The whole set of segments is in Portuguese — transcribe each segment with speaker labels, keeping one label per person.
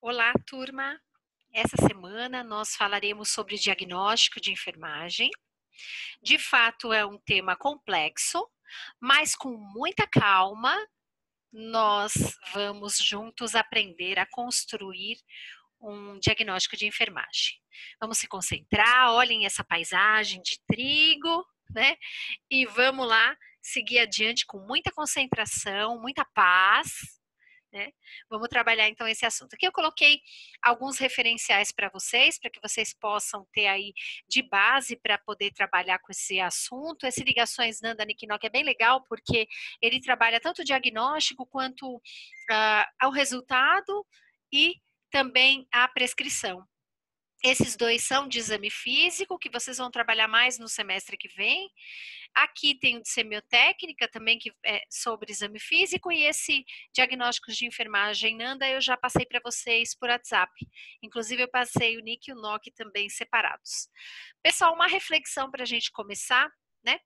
Speaker 1: Olá, turma! Essa semana nós falaremos sobre diagnóstico de enfermagem. De fato, é um tema complexo, mas com muita calma, nós vamos juntos aprender a construir um diagnóstico de enfermagem. Vamos se concentrar, olhem essa paisagem de trigo, né? E vamos lá seguir adiante com muita concentração, muita paz. Né? Vamos trabalhar então esse assunto. Aqui eu coloquei alguns referenciais para que vocês possam ter aí de base para poder trabalhar com esse assunto. Esse Ligações Nanda Nicknock é bem legal porque ele trabalha tanto o diagnóstico quanto ao resultado e também a prescrição. Esses dois são de exame físico, que vocês vão trabalhar mais no semestre que vem. Aqui tem o de semiotécnica também, que é sobre exame físico, e esse diagnósticos de enfermagem Nanda eu já passei para vocês por WhatsApp. Inclusive eu passei o NIC e o NOC também separados. Pessoal, uma reflexão para a gente começar, né?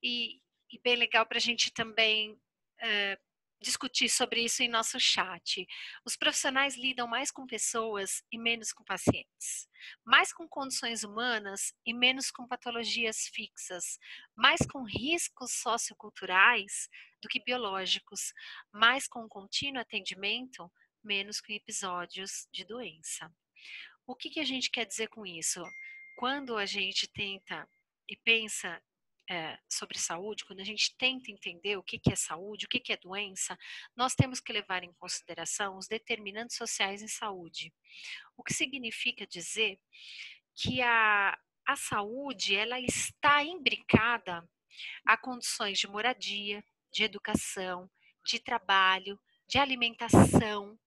Speaker 1: E bem legal para a gente também discutir sobre isso em nosso chat. Os profissionais lidam mais com pessoas e menos com pacientes, mais com condições humanas e menos com patologias fixas, mais com riscos socioculturais do que biológicos, mais com contínuo atendimento, menos com episódios de doença. O que a gente quer dizer com isso? Quando a gente tenta e pensa sobre saúde, quando a gente tenta entender o que é saúde, o que é doença, nós temos que levar em consideração os determinantes sociais em saúde. O que significa dizer que a saúde ela está imbricada a condições de moradia, de educação, de trabalho, de alimentação,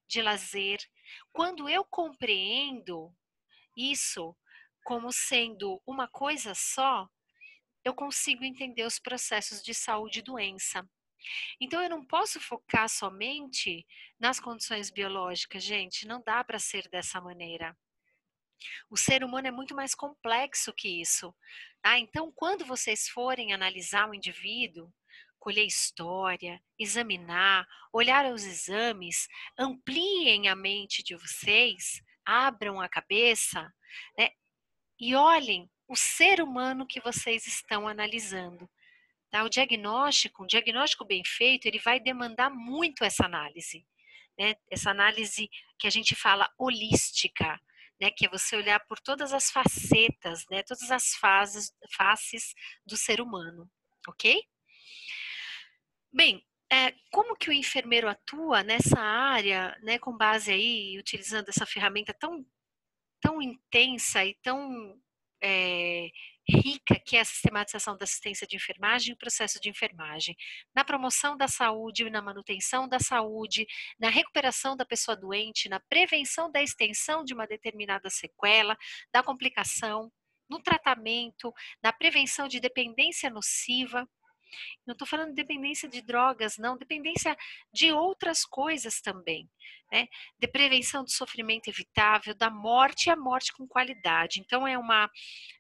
Speaker 1: de lazer. Quando eu compreendo isso como sendo uma coisa só, eu consigo entender os processos de saúde e doença. Então, eu não posso focar somente nas condições biológicas, gente, não dá para ser dessa maneira. O ser humano é muito mais complexo que isso. Tá? Então, quando vocês forem analisar o indivíduo, colher história, examinar, olhar os exames, ampliem a mente de vocês, abram a cabeça, né? E olhem o ser humano que vocês estão analisando. Tá? O diagnóstico, um diagnóstico bem feito, ele vai demandar muito essa análise, né? Essa análise que a gente fala holística, né? Que é você olhar por todas as facetas, né? Todas as faces do ser humano, ok? Bem, como que o enfermeiro atua nessa área, né? Com base aí, utilizando essa ferramenta tão intensa e tão rica que é a sistematização da assistência de enfermagem e o processo de enfermagem, na promoção da saúde, na manutenção da saúde, na recuperação da pessoa doente, na prevenção da extensão de uma determinada sequela, da complicação, no tratamento, na prevenção de dependência nociva. Não estou falando de dependência de drogas, não, dependência de outras coisas também, né? De prevenção do sofrimento evitável, da morte e a morte com qualidade. Então, é uma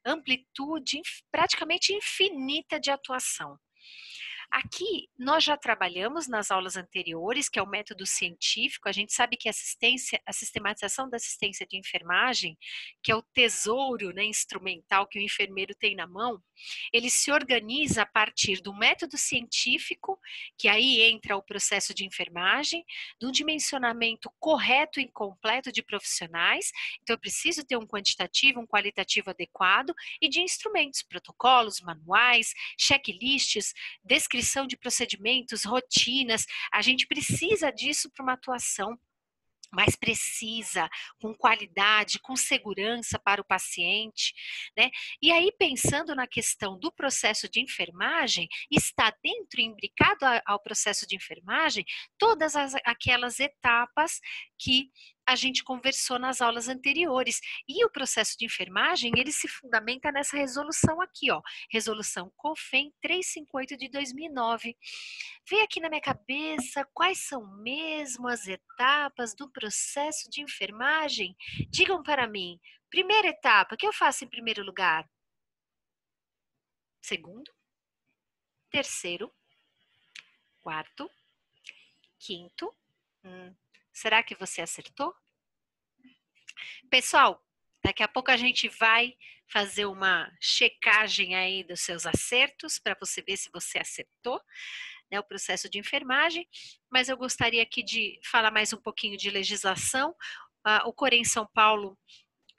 Speaker 1: amplitude praticamente infinita de atuação. Aqui nós já trabalhamos nas aulas anteriores, que é o método científico. A gente sabe que a sistematização da assistência de enfermagem, que é o tesouro, né, instrumental que o enfermeiro tem na mão, ele se organiza a partir do método científico, que aí entra o processo de enfermagem, do dimensionamento correto e completo de profissionais. Então, eu preciso ter um quantitativo, um qualitativo adequado e de instrumentos, protocolos, manuais, checklists, descrição de procedimentos, rotinas. A gente precisa disso para uma atuação mais precisa, com qualidade, com segurança para o paciente, né? E aí, pensando na questão do processo de enfermagem, está dentro, imbricado ao processo de enfermagem, todas aquelas etapas que a gente conversou nas aulas anteriores. E o processo de enfermagem, ele se fundamenta nessa resolução aqui, ó, resolução COFEN 358 de 2009. Vem aqui na minha cabeça quais são mesmo as etapas do processo de enfermagem? Digam para mim. Primeira etapa, o que eu faço em primeiro lugar? Segundo, terceiro, quarto, quinto. Será que você acertou? Pessoal, daqui a pouco a gente vai fazer uma checagem aí dos seus acertos para você ver se você acertou, né, o processo de enfermagem, mas eu gostaria aqui de falar mais um pouquinho de legislação. O Corém São Paulo,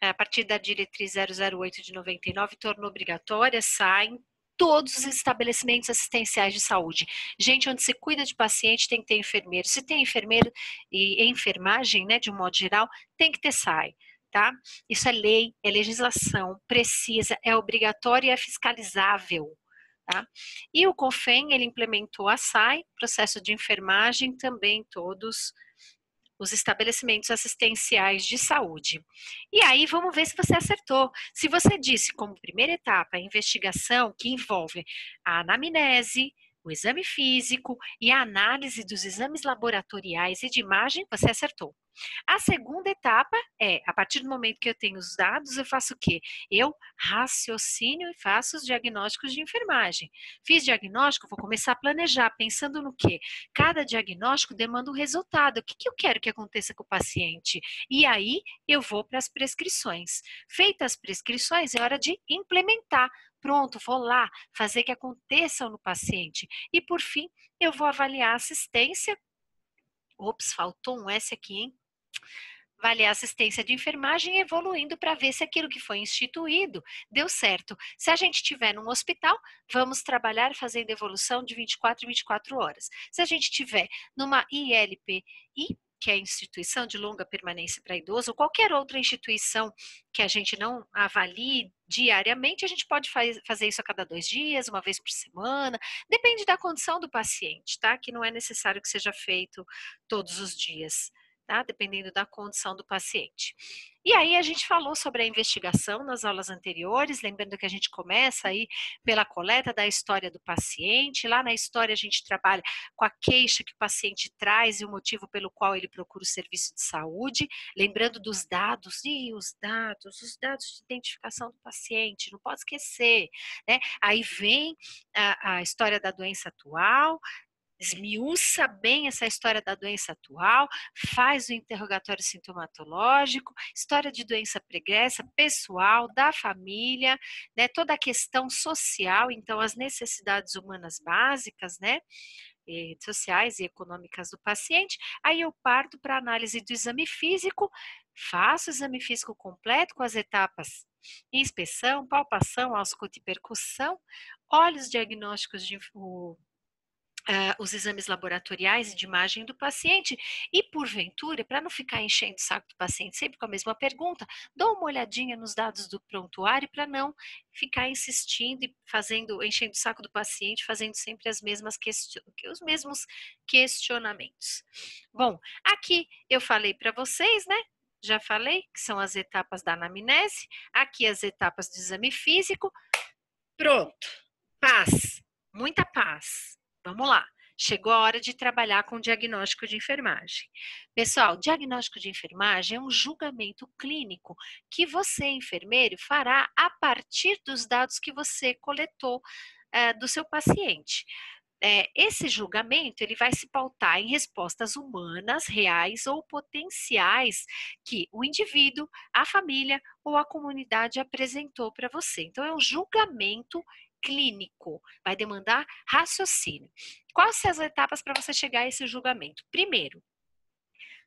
Speaker 1: a partir da diretriz 008 de 99, tornou obrigatória, saem todos os estabelecimentos assistenciais de saúde. Gente, onde se cuida de paciente tem que ter enfermeiro. Se tem enfermeiro e enfermagem, né, de um modo geral, tem que ter SAI, tá? Isso é lei, é legislação, precisa, é obrigatório e é fiscalizável. Tá? E o COFEN, ele implementou a SAI, processo de enfermagem, também todos os estabelecimentos assistenciais de saúde. E aí vamos ver se você acertou. Se você disse como primeira etapa a investigação que envolve a anamnese, o exame físico e a análise dos exames laboratoriais e de imagem, você acertou. A segunda etapa é, a partir do momento que eu tenho os dados, eu faço o quê? Eu raciocínio e faço os diagnósticos de enfermagem. Fiz diagnóstico, vou começar a planejar, pensando no quê? Cada diagnóstico demanda um resultado. O que eu quero que aconteça com o paciente? E aí eu vou para as prescrições. Feitas as prescrições, é hora de implementar. Pronto, vou lá fazer que aconteça no paciente. E por fim, eu vou avaliar a assistência. Ops, faltou um S aqui, hein? Avaliar a assistência de enfermagem evoluindo para ver se aquilo que foi instituído deu certo. Se a gente estiver num hospital, vamos trabalhar fazendo evolução de 24 em 24 horas. Se a gente estiver numa ILPI, que é a instituição de longa permanência para idoso, ou qualquer outra instituição que a gente não avalie diariamente, a gente pode fazer isso a cada 2 dias, uma vez por semana, depende da condição do paciente, tá? Que não é necessário que seja feito todos os dias. Tá? Dependendo da condição do paciente. E aí a gente falou sobre a investigação nas aulas anteriores, lembrando que a gente começa aí pela coleta da história do paciente, lá na história a gente trabalha com a queixa que o paciente traz e o motivo pelo qual ele procura o serviço de saúde, lembrando dos dados, os dados de identificação do paciente, não pode esquecer, né? Aí vem a história da doença atual, esmiuça bem essa história da doença atual, faz o interrogatório sintomatológico, história de doença pregressa, pessoal, da família, né, toda a questão social, então as necessidades humanas básicas, né, sociais e econômicas do paciente, aí eu parto para a análise do exame físico, faço o exame físico completo com as etapas inspeção, palpação, ausculta e percussão, olho os diagnósticos de os exames laboratoriais de imagem do paciente e, porventura, para não ficar enchendo o saco do paciente sempre com a mesma pergunta, dou uma olhadinha nos dados do prontuário para não ficar insistindo e enchendo o saco do paciente, fazendo sempre os mesmos questionamentos. Bom, aqui eu falei para vocês, né? Já falei que são as etapas da anamnese, aqui as etapas do exame físico. Pronto, paz, muita paz. Vamos lá. Chegou a hora de trabalhar com diagnóstico de enfermagem. Pessoal, diagnóstico de enfermagem é um julgamento clínico que você, enfermeiro, fará a partir dos dados que você coletou do seu paciente. Esse julgamento ele vai se pautar em respostas humanas, reais ou potenciais que o indivíduo, a família ou a comunidade apresentou para você. Então, é um julgamento clínico, vai demandar raciocínio. Quais são as etapas para você chegar a esse julgamento? Primeiro,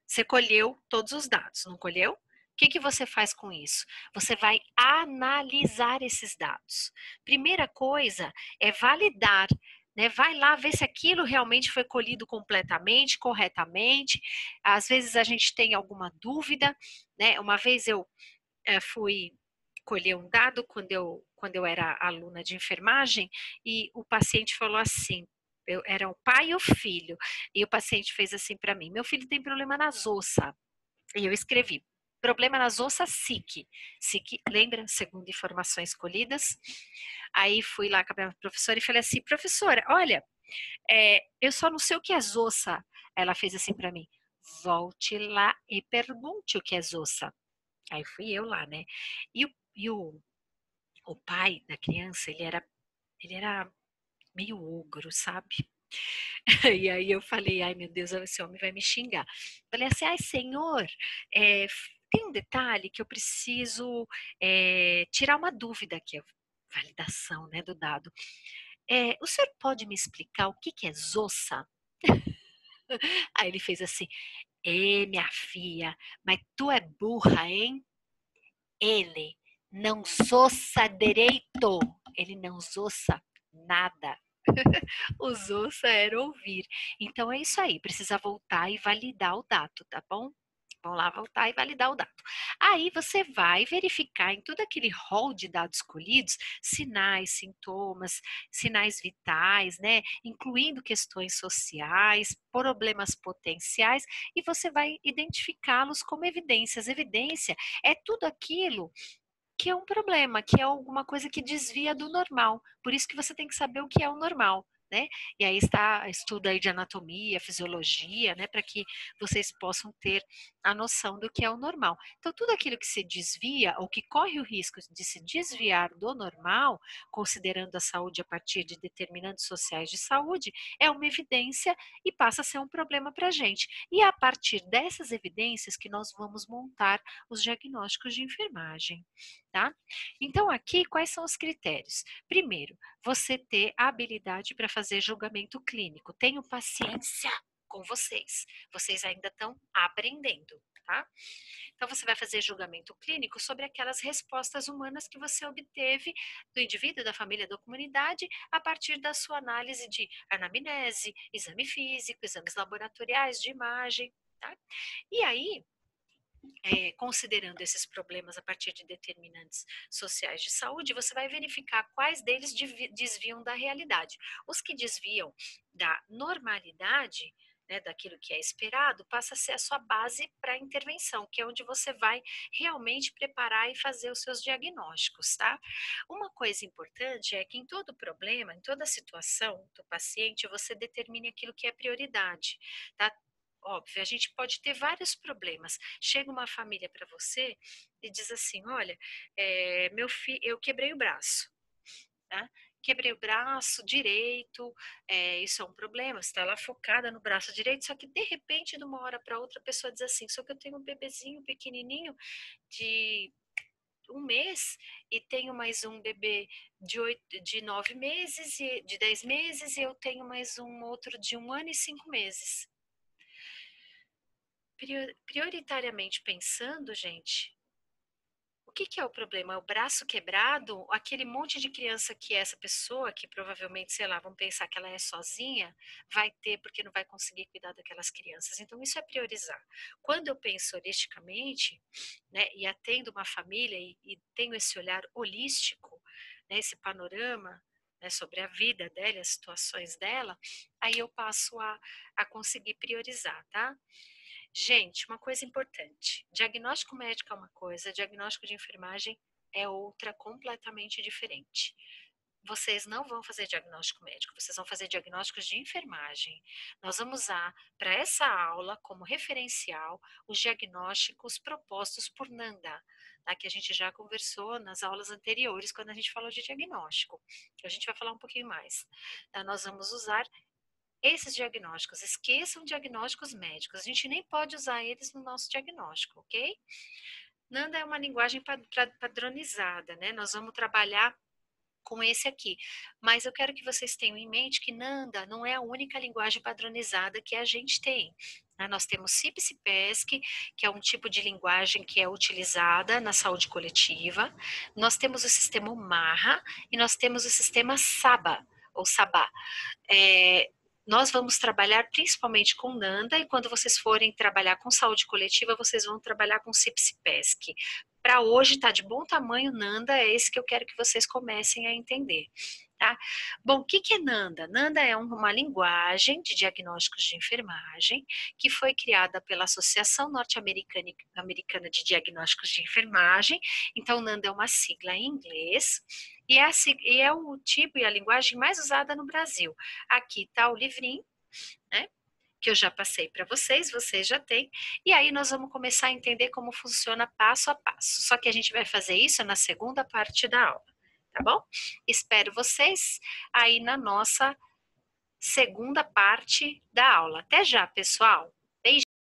Speaker 1: você colheu todos os dados, não colheu? O que você faz com isso? Você vai analisar esses dados. Primeira coisa é validar, né? Vai lá ver se aquilo realmente foi colhido completamente, corretamente. Às vezes a gente tem alguma dúvida, né? Uma vez eu fui colher um dado quando eu era aluna de enfermagem e o paciente falou assim, era o pai e o filho, e o paciente fez assim para mim, meu filho tem problema nas ossas, e eu escrevi, problema nas ossas SIC, SIC, lembra, segundo informações colhidas, aí fui lá com a minha professora e falei assim, professora, olha, eu só não sei o que é zossa, ela fez assim para mim, volte lá e pergunte o que é zossa. Aí fui eu lá, né? E o pai da criança, ele era meio ogro, sabe? E aí eu falei, ai meu Deus, esse homem vai me xingar. Falei assim, ai senhor, é, tem um detalhe que eu preciso tirar uma dúvida aqui, validação, né, do dado. O senhor pode me explicar o que é zossa? Aí ele fez assim, minha filha, mas tu é burra, hein? Ele não zossa direito, ele não zossa nada. O zossa era ouvir. Então é isso aí, precisa voltar e validar o dado, tá bom? Vamos lá voltar e validar o dado. Aí você vai verificar em todo aquele rol de dados escolhidos sinais, sintomas, sinais vitais, né? Incluindo questões sociais, problemas potenciais, e você vai identificá-los como evidências. Evidência é tudo aquilo que é um problema, que é alguma coisa que desvia do normal. Por isso que você tem que saber o que é o normal, né? E aí está estudo aí de anatomia, fisiologia, né, para que vocês possam ter a noção do que é o normal. Então, tudo aquilo que se desvia ou que corre o risco de se desviar do normal, considerando a saúde a partir de determinantes sociais de saúde, é uma evidência e passa a ser um problema para a gente. E é a partir dessas evidências que nós vamos montar os diagnósticos de enfermagem. Tá? Então, aqui, quais são os critérios? Primeiro, você ter a habilidade para fazer julgamento clínico. Tenho paciência com vocês. Vocês ainda estão aprendendo, tá? Então, você vai fazer julgamento clínico sobre aquelas respostas humanas que você obteve do indivíduo, da família, da comunidade, a partir da sua análise de anamnese, exame físico, exames laboratoriais, de imagem, tá? E aí, considerando esses problemas a partir de determinantes sociais de saúde, você vai verificar quais deles desviam da realidade. Os que desviam da normalidade, né, daquilo que é esperado, passa a ser a sua base para a intervenção, que é onde você vai realmente preparar e fazer os seus diagnósticos, tá? Uma coisa importante é que em todo problema, em toda situação do paciente, você determine aquilo que é prioridade, tá? Óbvio, a gente pode ter vários problemas. Chega uma família para você e diz assim: olha, meu filho, eu quebrei o braço, tá? Quebrei o braço direito, isso é um problema. Você está lá focada no braço direito, só que de repente, de uma hora para outra, a pessoa diz assim: só que eu tenho um bebezinho pequenininho de 1 mês e tenho mais um bebê de 9 meses, e de 10 meses, e eu tenho mais um outro de 1 ano e 5 meses. Prioritariamente pensando, gente, o que é o problema? É o braço quebrado? Aquele monte de criança que essa pessoa, que provavelmente, sei lá, vamos pensar que ela é sozinha, vai ter porque não vai conseguir cuidar daquelas crianças. Então, isso é priorizar. Quando eu penso holisticamente, né, e atendo uma família e tenho esse olhar holístico, né, esse panorama, né, sobre a vida dela, as situações dela, aí eu passo a conseguir priorizar, tá? Gente, uma coisa importante: diagnóstico médico é uma coisa, diagnóstico de enfermagem é outra completamente diferente. Vocês não vão fazer diagnóstico médico, vocês vão fazer diagnósticos de enfermagem. Nós vamos usar para essa aula como referencial os diagnósticos propostos por Nanda, tá? Que a gente já conversou nas aulas anteriores quando a gente falou de diagnóstico. A gente vai falar um pouquinho mais. Tá? Nós vamos usar esses diagnósticos, esqueçam diagnósticos médicos, a gente nem pode usar eles no nosso diagnóstico, ok? Nanda é uma linguagem padronizada, né? Nós vamos trabalhar com esse aqui, mas eu quero que vocês tenham em mente que Nanda não é a única linguagem padronizada que a gente tem. Né? Nós temos CIP-CIPESC, que é um tipo de linguagem que é utilizada na saúde coletiva, nós temos o sistema Marra e nós temos o sistema SABA, ou SABA. Nós vamos trabalhar principalmente com Nanda, e quando vocês forem trabalhar com saúde coletiva, vocês vão trabalhar com CIP-CIPESC. Para hoje está de bom tamanho Nanda, é esse que eu quero que vocês comecem a entender. Tá? Bom, o que é Nanda? Nanda é uma linguagem de diagnósticos de enfermagem que foi criada pela Associação Norte-Americana de Diagnósticos de Enfermagem. Então, Nanda é uma sigla em inglês e é o tipo e a linguagem mais usada no Brasil. Aqui está o livrinho, né? Que eu já passei para vocês já têm, e aí nós vamos começar a entender como funciona passo a passo. Só que a gente vai fazer isso na segunda parte da aula, tá bom? Espero vocês aí na nossa segunda parte da aula. Até já, pessoal!